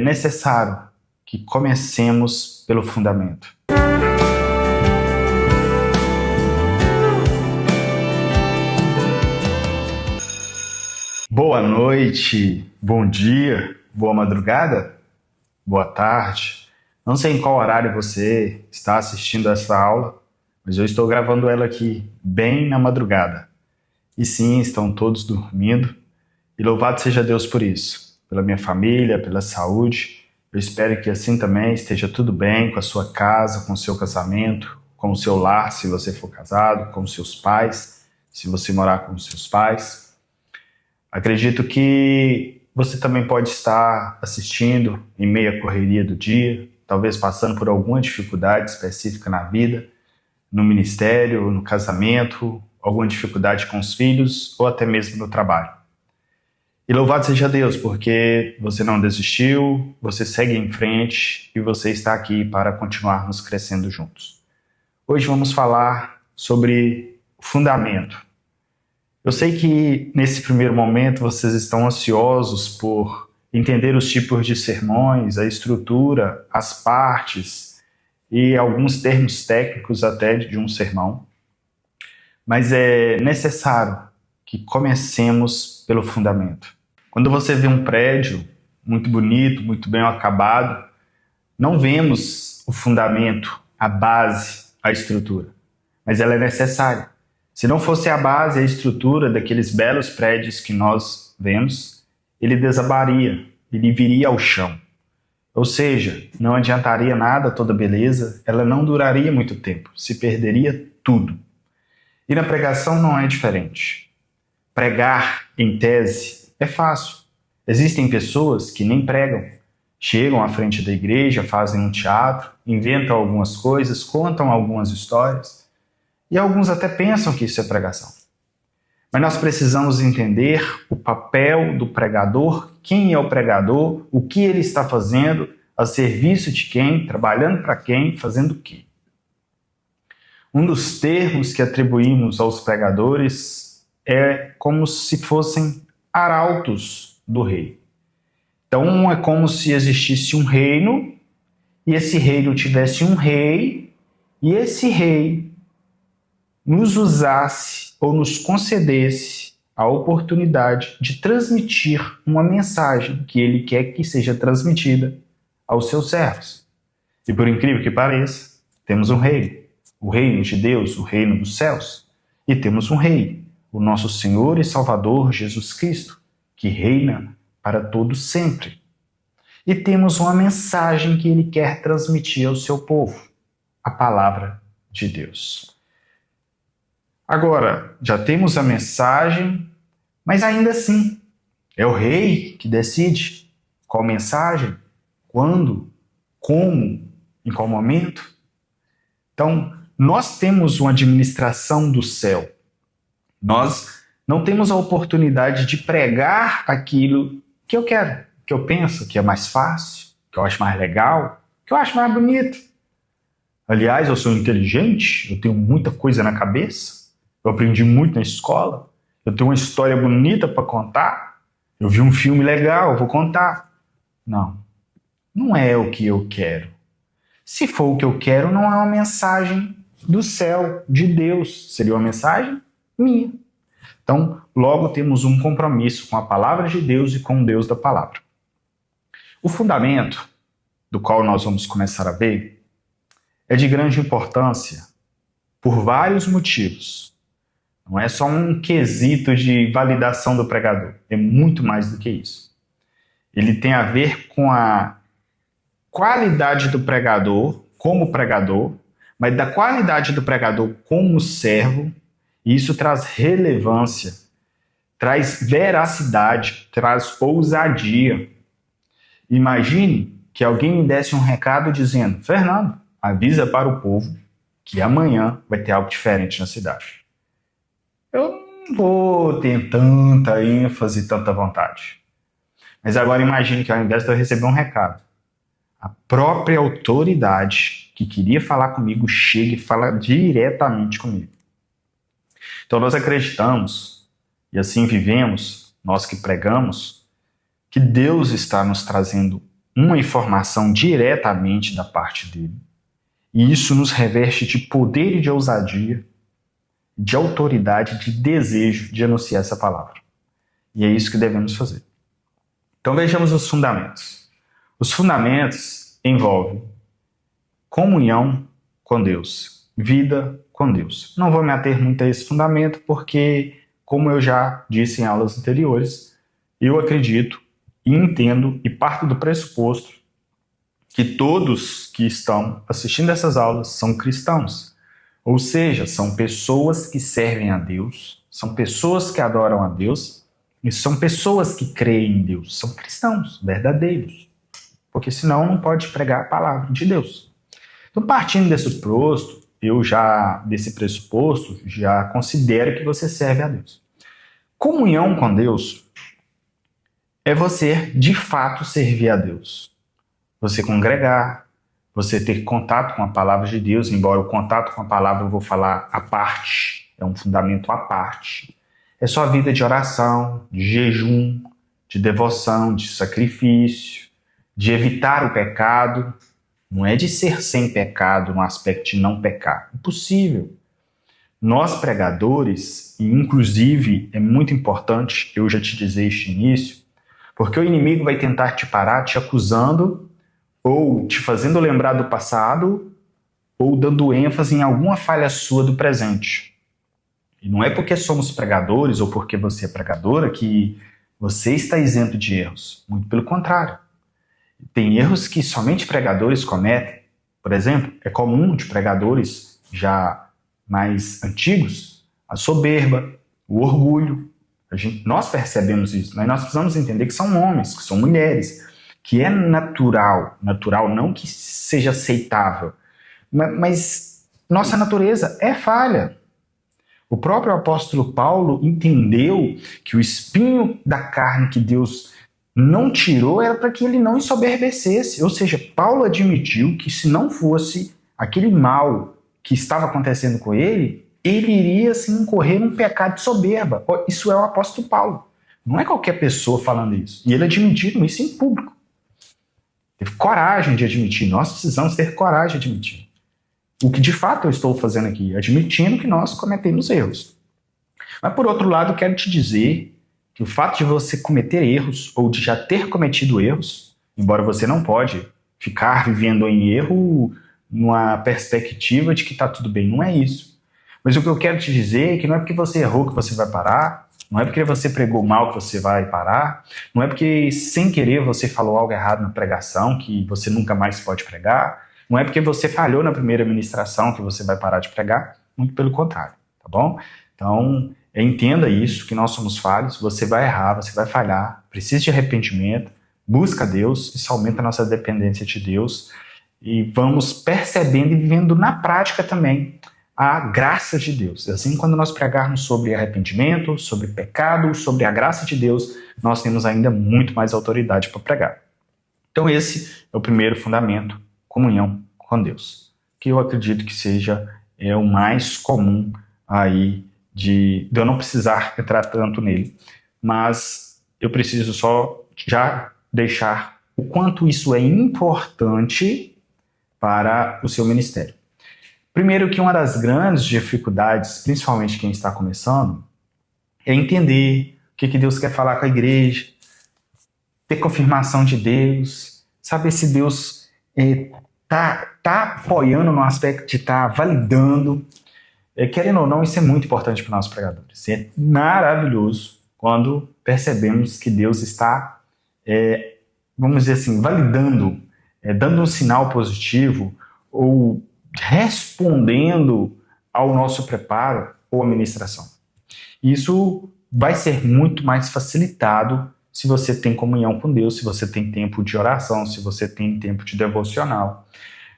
É necessário que comecemos pelo fundamento. Boa noite, bom dia, boa madrugada, boa tarde. Não sei em qual horário você está assistindo essa aula, mas eu estou gravando ela aqui bem na madrugada. E sim, estão todos dormindo. E louvado seja Deus por isso, pela minha família, pela saúde. Eu espero que assim também esteja tudo bem com a sua casa, com o seu casamento, com o seu lar, se você for casado, com os seus pais, se você morar com os seus pais. Acredito que você também pode estar assistindo em meio à correria do dia, talvez passando por alguma dificuldade específica na vida, no ministério, no casamento, alguma dificuldade com os filhos ou até mesmo no trabalho. E louvado seja Deus, porque você não desistiu, você segue em frente e você está aqui para continuarmos crescendo juntos. Hoje vamos falar sobre o fundamento. Eu sei que nesse primeiro momento vocês estão ansiosos por entender os tipos de sermões, a estrutura, as partes e alguns termos técnicos até de um sermão. Mas é necessário que comecemos pelo fundamento. Quando você vê um prédio muito bonito, muito bem acabado, não vemos o fundamento, a base, a estrutura, mas ela é necessária. Se não fosse a base, a estrutura daqueles belos prédios que nós vemos, ele desabaria, ele viria ao chão. Ou seja, não adiantaria nada toda beleza, ela não duraria muito tempo, se perderia tudo. E na pregação não é diferente. Pregar, em tese, é fácil. Existem pessoas que nem pregam. Chegam à frente da igreja, fazem um teatro, inventam algumas coisas, contam algumas histórias. E alguns até pensam que isso é pregação. Mas nós precisamos entender o papel do pregador, quem é o pregador, o que ele está fazendo, a serviço de quem, trabalhando para quem, fazendo o quê. Um dos termos que atribuímos aos pregadores é como se fossem arautos do rei. Então é como se existisse um reino e esse reino tivesse um rei e esse rei nos usasse ou nos concedesse a oportunidade de transmitir uma mensagem que ele quer que seja transmitida aos seus servos. E por incrível que pareça, temos um reino, o reino de Deus, o reino dos céus, e temos um rei, o nosso Senhor e Salvador Jesus Cristo, que reina para todos sempre. E temos uma mensagem que ele quer transmitir ao seu povo, a palavra de Deus. Agora, já temos a mensagem, mas ainda assim, é o rei que decide qual mensagem, quando, como, em qual momento. Então, nós temos uma administração do céu. Nós não temos a oportunidade de pregar aquilo que eu quero, que eu penso que é mais fácil, que eu acho mais legal, que eu acho mais bonito. Aliás, eu sou inteligente, eu tenho muita coisa na cabeça, eu aprendi muito na escola, eu tenho uma história bonita para contar, eu vi um filme legal, eu vou contar. Não, não é o que eu quero. Se for o que eu quero, não é uma mensagem do céu, de Deus, seria uma mensagem minha. Então, logo temos um compromisso com a palavra de Deus e com o Deus da palavra. O fundamento, do qual nós vamos começar a ver, é de grande importância por vários motivos. Não é só um quesito de validação do pregador, é muito mais do que isso. Ele tem a ver com a qualidade do pregador como pregador, mas da qualidade do pregador como servo. E isso traz relevância, traz veracidade, traz ousadia. Imagine que alguém me desse um recado dizendo: Fernando, avisa para o povo que amanhã vai ter algo diferente na cidade. Eu não vou ter tanta ênfase, tanta vontade. Mas agora imagine que ao invés de eu receber um recado, a própria autoridade que queria falar comigo chega e fala diretamente comigo. Então nós acreditamos, e assim vivemos, nós que pregamos, que Deus está nos trazendo uma informação diretamente da parte dele. E isso nos reveste de poder e de ousadia, de autoridade, de desejo de anunciar essa palavra. E é isso que devemos fazer. Então vejamos os fundamentos. Os fundamentos envolvem comunhão com Deus, vida com Deus. Não vou me ater muito a esse fundamento porque, como eu já disse em aulas anteriores, eu acredito e entendo e parto do pressuposto que todos que estão assistindo essas aulas são cristãos. Ou seja, são pessoas que servem a Deus, são pessoas que adoram a Deus e são pessoas que creem em Deus. São cristãos verdadeiros. Porque senão não pode pregar a palavra de Deus. Então, partindo desse pressuposto, já considero que você serve a Deus. Comunhão com Deus é você, de fato, servir a Deus. Você congregar, você ter contato com a palavra de Deus, embora o contato com a palavra eu vou falar à parte, é um fundamento à parte. É sua vida de oração, de jejum, de devoção, de sacrifício, de evitar o pecado. Não é de ser sem pecado no aspecto de não pecar. Impossível. Nós pregadores, e inclusive é muito importante eu já te dizer este início, porque o inimigo vai tentar te parar te acusando ou te fazendo lembrar do passado ou dando ênfase em alguma falha sua do presente. E não é porque somos pregadores ou porque você é pregadora que você está isento de erros. Muito pelo contrário. Tem erros que somente pregadores cometem. Por exemplo, é comum de pregadores já mais antigos a soberba, o orgulho. Nós percebemos isso, mas nós precisamos entender que são homens, que são mulheres, que é natural não que seja aceitável, mas nossa natureza é falha. O próprio apóstolo Paulo entendeu que o espinho da carne que Deus não tirou era para que ele não ensoberbecesse. Ou seja, Paulo admitiu que se não fosse aquele mal que estava acontecendo com ele, ele iria assim, incorrer num pecado de soberba. Isso é o apóstolo Paulo. Não é qualquer pessoa falando isso. E ele admitiu isso em público. Teve coragem de admitir. Nós precisamos ter coragem de admitir. O que de fato eu estou fazendo aqui, admitindo que nós cometemos erros. Mas por outro lado, eu quero te dizer que o fato de você cometer erros ou de já ter cometido erros, embora você não pode ficar vivendo em erro numa perspectiva de que está tudo bem, não é isso. Mas o que eu quero te dizer é que não é porque você errou que você vai parar, não é porque você pregou mal que você vai parar, não é porque sem querer você falou algo errado na pregação que você nunca mais pode pregar, não é porque você falhou na primeira ministração que você vai parar de pregar, muito pelo contrário, tá bom? Então, entenda isso, que nós somos falhos, você vai errar, você vai falhar, precisa de arrependimento, busca Deus, isso aumenta a nossa dependência de Deus, e vamos percebendo e vivendo na prática também a graça de Deus. Assim, quando nós pregarmos sobre arrependimento, sobre pecado, sobre a graça de Deus, nós temos ainda muito mais autoridade para pregar. Então esse é o primeiro fundamento, comunhão com Deus, que eu acredito que seja o mais comum aí de eu não precisar entrar tanto nele, mas eu preciso só já deixar o quanto isso é importante para o seu ministério. Primeiro que uma das grandes dificuldades, principalmente quem está começando, é entender o que Deus quer falar com a igreja, ter confirmação de Deus, saber se Deus tá apoiando no aspecto de estar validando. Querendo ou não, isso é muito importante para nós pregadores. É maravilhoso quando percebemos que Deus está, vamos dizer assim, validando, dando um sinal positivo ou respondendo ao nosso preparo ou administração. Isso vai ser muito mais facilitado se você tem comunhão com Deus, se você tem tempo de oração, se você tem tempo de devocional.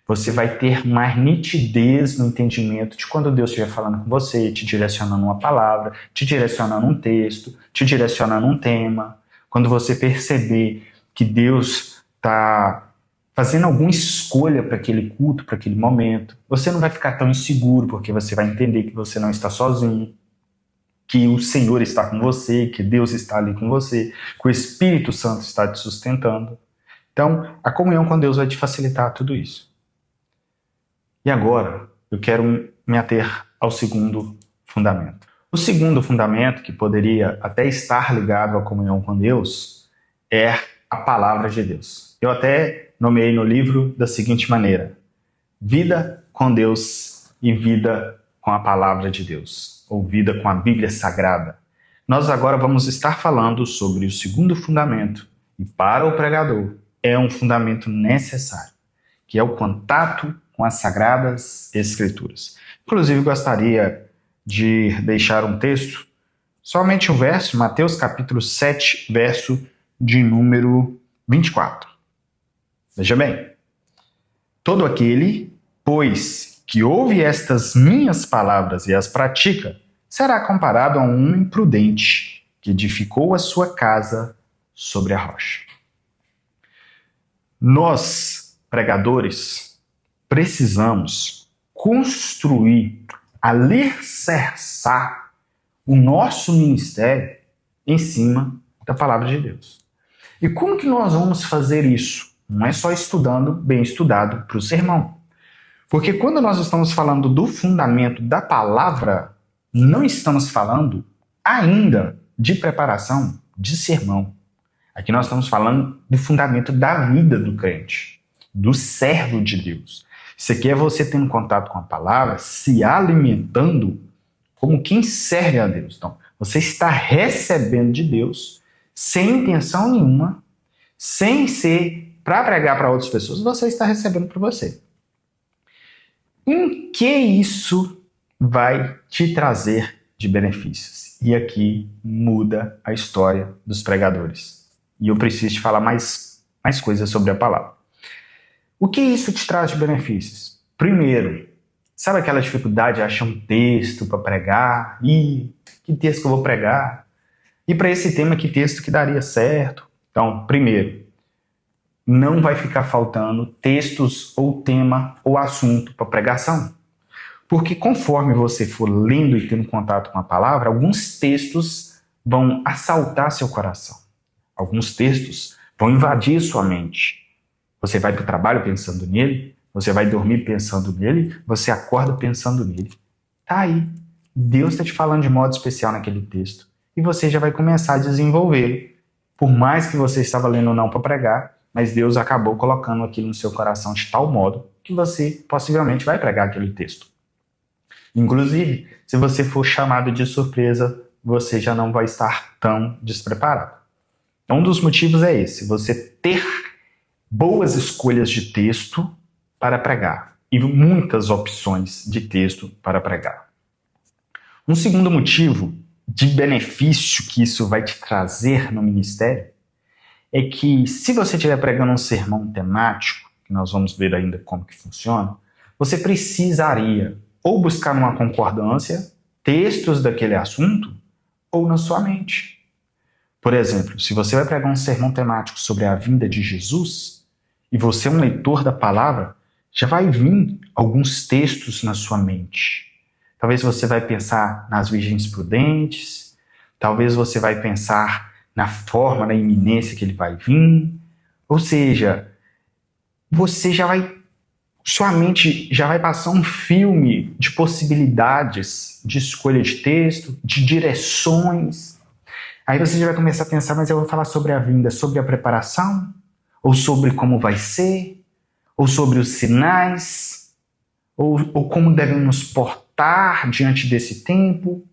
Você vai ter mais nitidez no entendimento de quando Deus estiver falando com você, te direcionando uma palavra, te direcionando um texto, te direcionando um tema. Quando você perceber que Deus está fazendo alguma escolha para aquele culto, para aquele momento, você não vai ficar tão inseguro, porque você vai entender que você não está sozinho, que o Senhor está com você, que Deus está ali com você, que o Espírito Santo está te sustentando. Então, a comunhão com Deus vai te facilitar tudo isso. E agora, eu quero me ater ao segundo fundamento. O segundo fundamento, que poderia até estar ligado à comunhão com Deus, é a palavra de Deus. Eu até nomeei no livro da seguinte maneira: vida com Deus e vida com a palavra de Deus, ou vida com a Bíblia Sagrada. Nós agora vamos estar falando sobre o segundo fundamento, e para o pregador é um fundamento necessário, que é o contato com as Sagradas Escrituras. Inclusive, gostaria de deixar um texto, somente um verso, Mateus capítulo 7, verso de número 24. Veja bem: todo aquele, pois, que ouve estas minhas palavras e as pratica, será comparado a um homem prudente que edificou a sua casa sobre a rocha. Nós, pregadores, precisamos construir, alicerçar o nosso ministério em cima da palavra de Deus. E como que nós vamos fazer isso? Não é só estudando, bem estudado, para o sermão. Porque quando nós estamos falando do fundamento da palavra, não estamos falando ainda de preparação de sermão. Aqui nós estamos falando do fundamento da vida do crente, do servo de Deus. Isso aqui é você tendo contato com a palavra, se alimentando como quem serve a Deus. Então, você está recebendo de Deus sem intenção nenhuma, sem ser para pregar para outras pessoas, você está recebendo para você. Em que isso vai te trazer de benefícios? E aqui muda a história dos pregadores. E eu preciso te falar mais coisas sobre a palavra. O que isso te traz de benefícios? Primeiro, sabe aquela dificuldade de achar um texto para pregar? Ih, que texto que eu vou pregar? E para esse tema, que texto que daria certo? Então, primeiro, não vai ficar faltando textos ou tema ou assunto para pregação. Porque conforme você for lendo e tendo contato com a palavra, alguns textos vão assaltar seu coração. Alguns textos vão invadir sua mente. Você vai para o trabalho pensando nele, você vai dormir pensando nele, você acorda pensando nele. Tá aí. Deus está te falando de modo especial naquele texto. E você já vai começar a desenvolvê-lo. Por mais que você estava lendo ou não para pregar, mas Deus acabou colocando aquilo no seu coração de tal modo que você possivelmente vai pregar aquele texto. Inclusive, se você for chamado de surpresa, você já não vai estar tão despreparado. Um dos motivos é esse: você ter boas escolhas de texto para pregar e muitas opções de texto para pregar. Um segundo motivo de benefício que isso vai te trazer no ministério é que, se você estiver pregando um sermão temático, que nós vamos ver ainda como que funciona, você precisaria ou buscar numa concordância textos daquele assunto ou na sua mente. Por exemplo, se você vai pregar um sermão temático sobre a vinda de Jesus e você é um leitor da palavra, já vai vir alguns textos na sua mente. Talvez você vai pensar nas virgens prudentes, talvez você vai pensar na forma, na iminência que ele vai vir. Ou seja, sua mente já vai passar um filme de possibilidades de escolha de texto, de direções. Aí você já vai começar a pensar: mas eu vou falar sobre a vinda, sobre a preparação? Ou sobre como vai ser? Ou sobre os sinais? Ou como devemos nos portar diante desse tempo?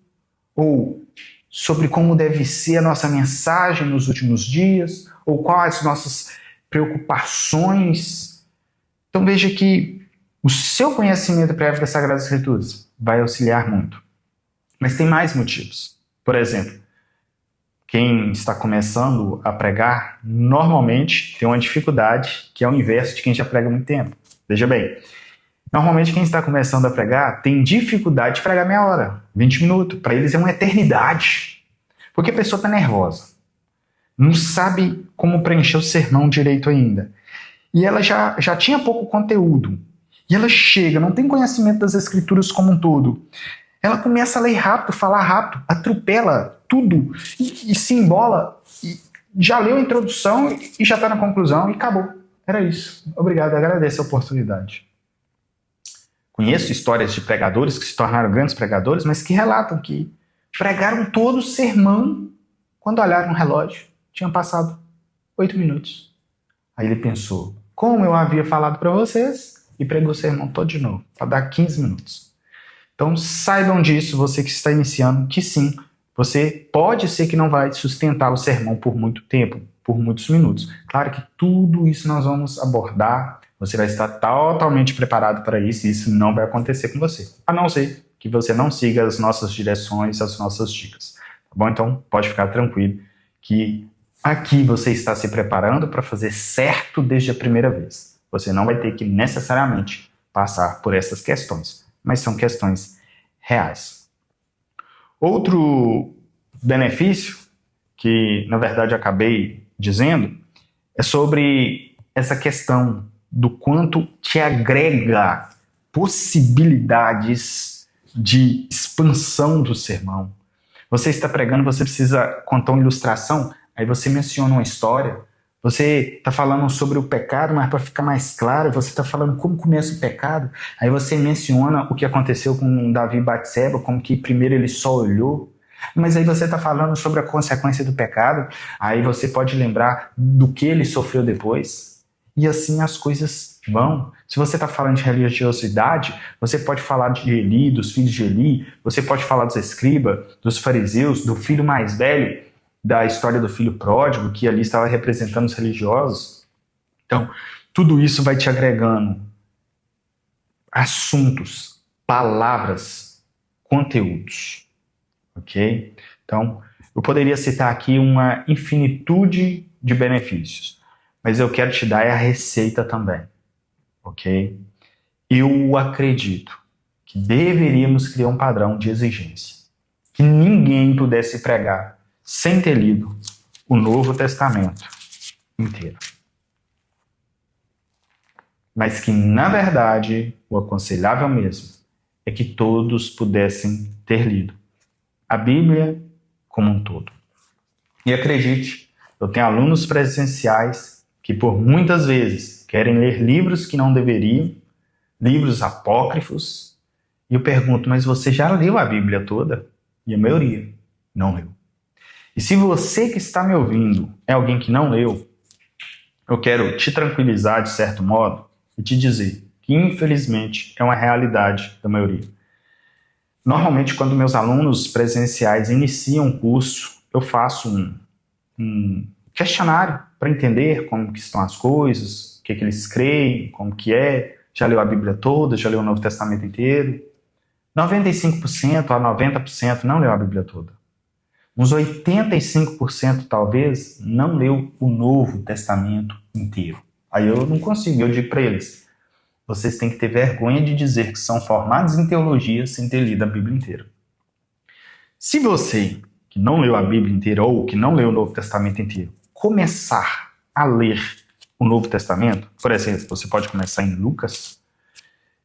Ou sobre como deve ser a nossa mensagem nos últimos dias? Ou quais as nossas preocupações? Então veja que o seu conhecimento prévio das Sagradas Escrituras vai auxiliar muito. Mas tem mais motivos. Por exemplo, quem está começando a pregar normalmente tem uma dificuldade que é o inverso de quem já prega há muito tempo. Veja bem, normalmente quem está começando a pregar tem dificuldade de pregar meia hora, 20 minutos. Para eles é uma eternidade. Porque a pessoa está nervosa. Não sabe como preencher o sermão direito ainda. E ela já tinha pouco conteúdo. E ela chega, não tem conhecimento das Escrituras como um todo. Ela começa a ler rápido, falar rápido, atropela tudo e se embola. já leu a introdução e já está na conclusão e acabou. Era isso. Obrigado, agradeço a oportunidade. Conheço histórias de pregadores que se tornaram grandes pregadores, mas que relatam que pregaram todo o sermão quando olharam o relógio. Tinham passado 8 minutos. Aí ele pensou, como eu havia falado para vocês, e pregou o sermão todo de novo, para dar 15 minutos. Então saibam disso, você que está iniciando, que sim, você pode ser que não vai sustentar o sermão por muito tempo, por muitos minutos. Claro que tudo isso nós vamos abordar, você vai estar totalmente preparado para isso e isso não vai acontecer com você. A não ser que você não siga as nossas direções, as nossas dicas. Tá bom? Então pode ficar tranquilo que aqui você está se preparando para fazer certo desde a primeira vez. Você não vai ter que necessariamente passar por essas questões, mas são questões reais. Outro benefício, que na verdade acabei dizendo, é sobre essa questão do quanto te agrega possibilidades de expansão do sermão. Você está pregando, você precisa contar uma ilustração, aí você menciona uma história, você está falando sobre o pecado, mas para ficar mais claro, você está falando como começa o pecado, aí você menciona o que aconteceu com Davi e Batseba, como que primeiro ele só olhou, mas aí você está falando sobre a consequência do pecado, aí você pode lembrar do que ele sofreu depois, e assim as coisas vão. Se você está falando de religiosidade, você pode falar de Eli, dos filhos de Eli, você pode falar dos escribas, dos fariseus, do filho mais velho, da história do filho pródigo, que ali estava representando os religiosos. Então, tudo isso vai te agregando assuntos, palavras, conteúdos. Ok? Então, eu poderia citar aqui uma infinitude de benefícios, mas eu quero te dar a receita também. Ok? Eu acredito que deveríamos criar um padrão de exigência. Que ninguém pudesse pregar sem ter lido o Novo Testamento inteiro. Mas que, na verdade, o aconselhável mesmo é que todos pudessem ter lido a Bíblia como um todo. E acredite, eu tenho alunos presenciais que por muitas vezes querem ler livros que não deveriam, livros apócrifos, e eu pergunto, mas você já leu a Bíblia toda? E a maioria não leu. E se você que está me ouvindo é alguém que não leu, eu quero te tranquilizar de certo modo e te dizer que infelizmente é uma realidade da maioria. Normalmente quando meus alunos presenciais iniciam um curso, eu faço um questionário para entender como que estão as coisas, o que eles creem, como que é, já leu a Bíblia toda, já leu o Novo Testamento inteiro. 95% a 90% não leu a Bíblia toda. Uns 85% talvez não leu o Novo Testamento inteiro. Aí eu não consigo, eu digo para eles, vocês têm que ter vergonha de dizer que são formados em teologia sem ter lido a Bíblia inteira. Se você, que não leu a Bíblia inteira ou que não leu o Novo Testamento inteiro, começar a ler o Novo Testamento, por exemplo, você pode começar em Lucas,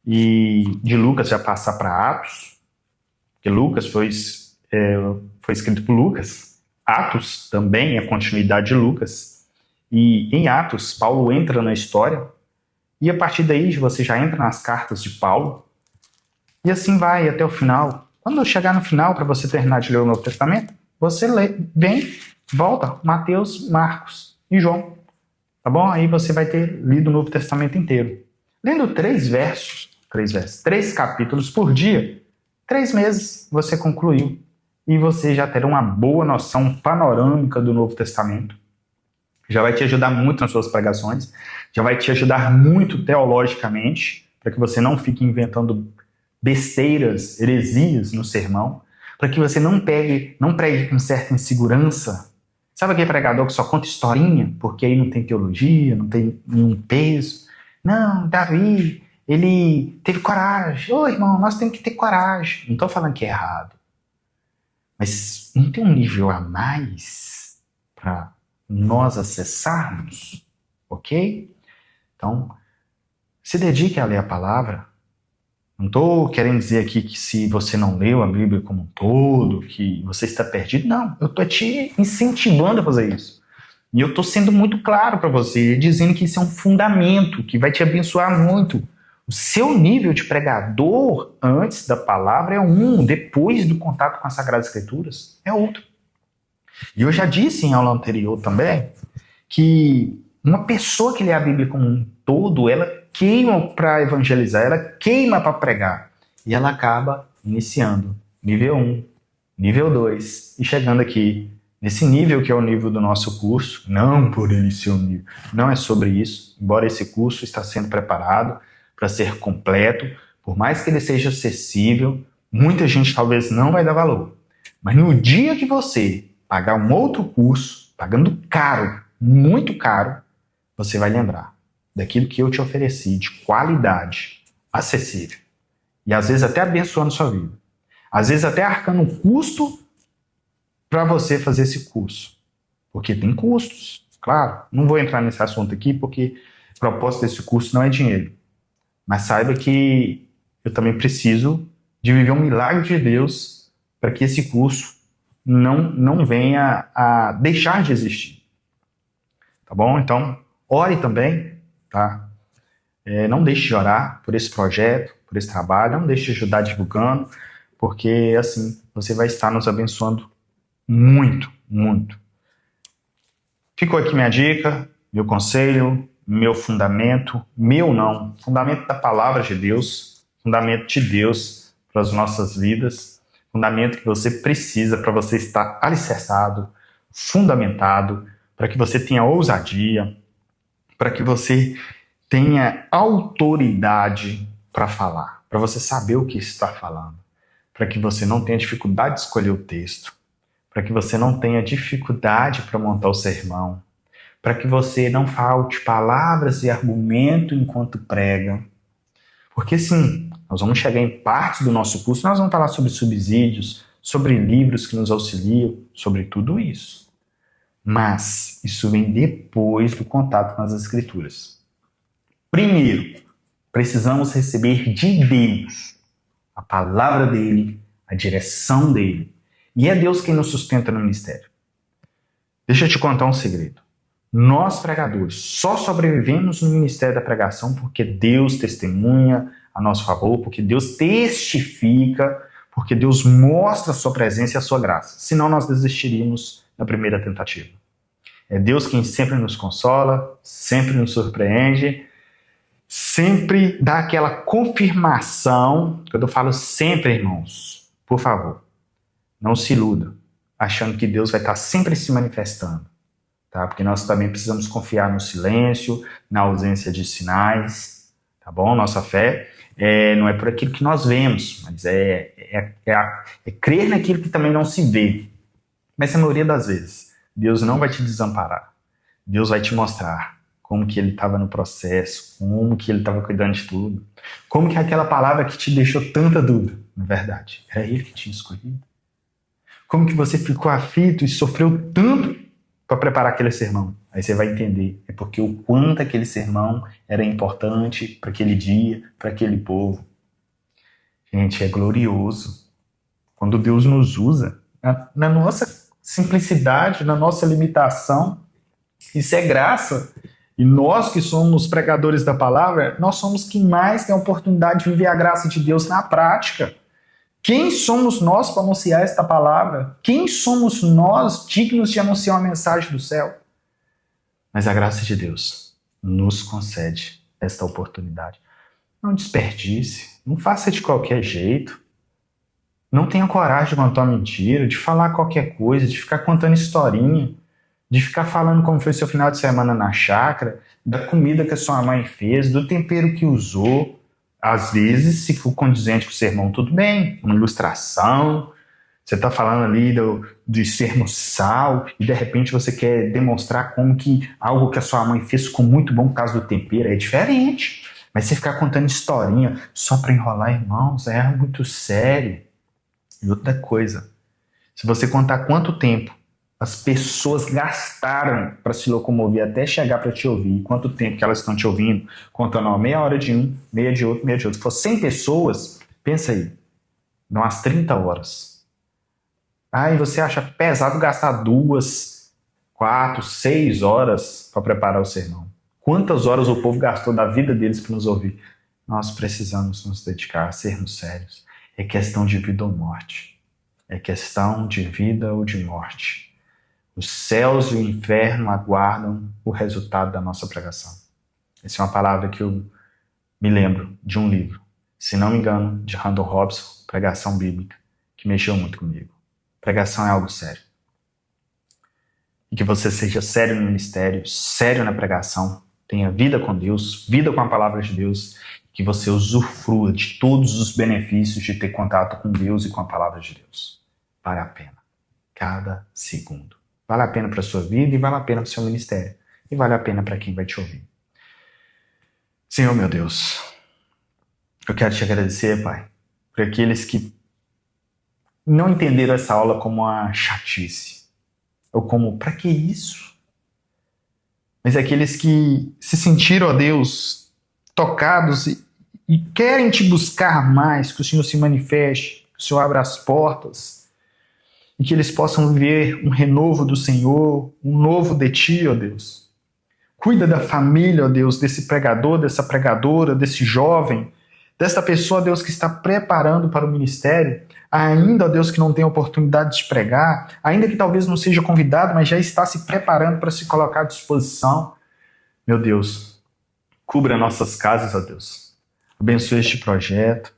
e de Lucas já passar para Atos, porque Lucas foi escrito por Lucas. Atos também é a continuidade de Lucas. E em Atos, Paulo entra na história, e a partir daí você já entra nas cartas de Paulo, e assim vai até o final. Quando chegar no final, para você terminar de ler o Novo Testamento, você vem, volta, Mateus, Marcos e João. Tá bom? Aí você vai ter lido o Novo Testamento inteiro. Lendo 3 capítulos por dia, 3 meses você concluiu. E você já terá uma boa noção panorâmica do Novo Testamento. Já vai te ajudar muito nas suas pregações, já vai te ajudar muito teologicamente, para que você não fique inventando besteiras, heresias no sermão, para que você não pregue com certa insegurança. Sabe aquele pregador que só conta historinha, porque aí não tem teologia, não tem nenhum peso? Não, Davi, ele teve coragem. Ô, irmão, nós temos que ter coragem. Não estou falando que é errado. Mas não tem um nível a mais para nós acessarmos, ok? Então, se dedique a ler a palavra. Não estou querendo dizer aqui que se você não leu a Bíblia como um todo, que você está perdido. Não, eu estou te incentivando a fazer isso. E eu estou sendo muito claro para você, dizendo que isso é um fundamento que vai te abençoar muito. O seu nível de pregador antes da palavra é um, depois do contato com as Sagradas Escrituras é outro. E eu já disse em aula anterior também que uma pessoa que lê a Bíblia como um todo, ela queima para evangelizar, ela queima para pregar. E ela acaba iniciando nível 1, nível 2 e chegando aqui nesse nível que é o nível do nosso curso. Não por ele ser um nível, não é sobre isso, embora esse curso está sendo preparado para ser completo, por mais que ele seja acessível, muita gente talvez não vai dar valor. Mas no dia que você pagar um outro curso, pagando caro, muito caro, você vai lembrar daquilo que eu te ofereci de qualidade, acessível. E às vezes até abençoando sua vida. Às vezes até arcando um custo para você fazer esse curso. Porque tem custos, claro. Não vou entrar nesse assunto aqui porque o propósito desse curso não é dinheiro. Mas saiba que eu também preciso de viver um milagre de Deus para que esse curso não venha a deixar de existir. Tá bom? Então, ore também, tá? Não deixe de orar por esse projeto, por esse trabalho, não deixe de ajudar divulgando, porque assim você vai estar nos abençoando muito, muito. Ficou aqui minha dica, meu conselho, meu fundamento, fundamento da palavra de Deus, fundamento de Deus para as nossas vidas, fundamento que você precisa para você estar alicerçado, fundamentado, para que você tenha ousadia, para que você tenha autoridade para falar, para você saber o que está falando, para que você não tenha dificuldade de escolher o texto, para que você não tenha dificuldade para montar o sermão, para que você não falte palavras e argumento enquanto prega. Porque sim, nós vamos chegar em partes do nosso curso, nós vamos falar sobre subsídios, sobre livros que nos auxiliam, sobre tudo isso. Mas isso vem depois do contato com as Escrituras. Primeiro, precisamos receber de Deus a palavra dele, a direção dele. E é Deus quem nos sustenta no ministério. Deixa eu te contar um segredo. Nós, pregadores, só sobrevivemos no ministério da pregação porque Deus testemunha a nosso favor, porque Deus testifica, porque Deus mostra a sua presença e a sua graça. Senão nós desistiríamos na primeira tentativa. É Deus quem sempre nos consola, sempre nos surpreende, sempre dá aquela confirmação. Quando eu falo sempre, irmãos, por favor, não se iluda, achando que Deus vai estar sempre se manifestando. Tá? Porque nós também precisamos confiar no silêncio, na ausência de sinais, tá bom? Nossa fé não é por aquilo que nós vemos, mas é crer naquilo que também não se vê. Mas a maioria das vezes, Deus não vai te desamparar. Deus vai te mostrar como que Ele estava no processo, como que Ele estava cuidando de tudo, como que aquela palavra que te deixou tanta dúvida, na verdade, era Ele que tinha escolhido. Como que você ficou aflito e sofreu tanto para preparar aquele sermão. Aí você vai entender. É porque o quanto aquele sermão era importante para aquele dia, para aquele povo. Gente, é glorioso. Quando Deus nos usa, na nossa simplicidade, na nossa limitação, isso é graça. E nós que somos pregadores da palavra, nós somos quem mais tem a oportunidade de viver a graça de Deus na prática. Quem somos nós para anunciar esta palavra? Quem somos nós dignos de anunciar uma mensagem do céu? Mas a graça de Deus nos concede esta oportunidade. Não desperdice, não faça de qualquer jeito. Não tenha coragem de contar uma mentira, de falar qualquer coisa, de ficar contando historinha, de ficar falando como foi seu final de semana na chácara, da comida que a sua mãe fez, do tempero que usou. Às vezes, se for condizente com o sermão, tudo bem. Uma ilustração, você está falando ali de ser no sal, e de repente você quer demonstrar como que algo que a sua mãe fez ficou muito bom por causa do tempero. É diferente. Mas você ficar contando historinha só para enrolar, irmãos, é muito sério. E outra coisa, se você contar quanto tempo as pessoas gastaram para se locomover até chegar para te ouvir, quanto tempo que elas estão te ouvindo, contando uma meia hora de um, meia de outro, meia de outro. Se for 100 pessoas, pensa aí, dão umas 30 horas. E você acha pesado gastar 2, 4, 6 horas para preparar o sermão. Quantas horas o povo gastou da vida deles para nos ouvir? Nós precisamos nos dedicar a sermos sérios. É questão de vida ou morte. É questão de vida ou de morte. Os céus e o inferno aguardam o resultado da nossa pregação. Essa é uma palavra que eu me lembro de um livro, se não me engano, de Randall Robson, Pregação Bíblica, que mexeu muito comigo. Pregação é algo sério. E que você seja sério no ministério, sério na pregação, tenha vida com Deus, vida com a palavra de Deus, que você usufrua de todos os benefícios de ter contato com Deus e com a palavra de Deus. Vale a pena. Cada segundo. Vale a pena para a sua vida e vale a pena para o seu ministério. E vale a pena para quem vai te ouvir. Senhor, meu Deus, eu quero te agradecer, Pai, por aqueles que não entenderam essa aula como uma chatice. Ou como, para que isso? Mas aqueles que se sentiram, ó Deus, tocados e querem te buscar mais, que o Senhor se manifeste, que o Senhor abra as portas, e que eles possam ver um renovo do Senhor, um novo de Ti, ó Deus. Cuida da família, ó Deus, desse pregador, dessa pregadora, desse jovem, dessa pessoa, ó Deus, que está preparando para o ministério, ainda, ó Deus, que não tem oportunidade de pregar, ainda que talvez não seja convidado, mas já está se preparando para se colocar à disposição. Meu Deus, cubra nossas casas, ó Deus. Abençoe este projeto.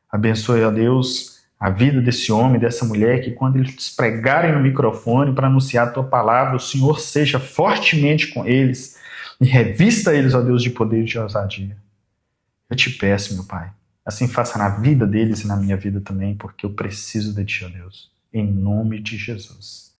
Abençoe, ó Deus, a vida desse homem, dessa mulher, que quando eles pregarem no microfone para anunciar a Tua palavra, o Senhor seja fortemente com eles e revista eles, ó Deus, de poder e de ousadia. Eu te peço, meu Pai, assim faça na vida deles e na minha vida também, porque eu preciso de Ti, ó Deus. Em nome de Jesus.